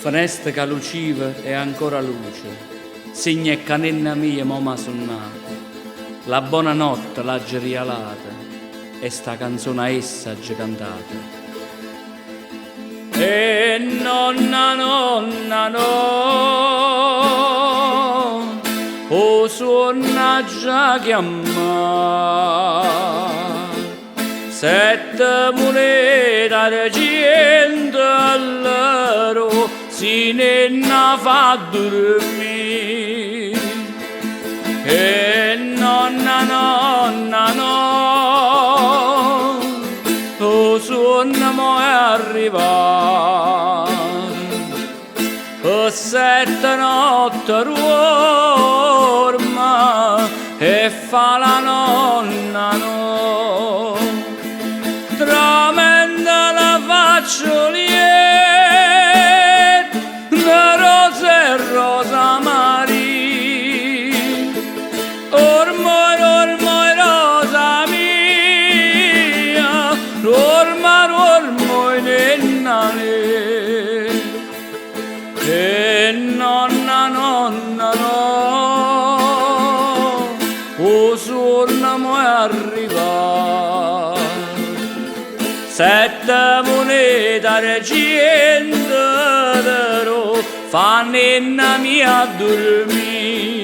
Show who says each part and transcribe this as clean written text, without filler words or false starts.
Speaker 1: finestra che luciva e ancora luce, segna e canenna mia mamma sonnata, la buonanotte l'ha già rialata e sta canzone a essa già cantata. E nonna, nonna, no, o suona già chiamà, sette monete d'argento all'oro si ne fa dormire. E nonna, nonna, no, o suona mo è arrivato, o sette notti dorma e fa la nonna, no, tramenda la faccia lieta, una rosa e rosa maria, ormai, ormai rosa mia, ormai, ormai nenna mia. E nonna, nonna, no, o suona mo è arrivato, sette monete d'argento d'oro fa nenna mia dormire.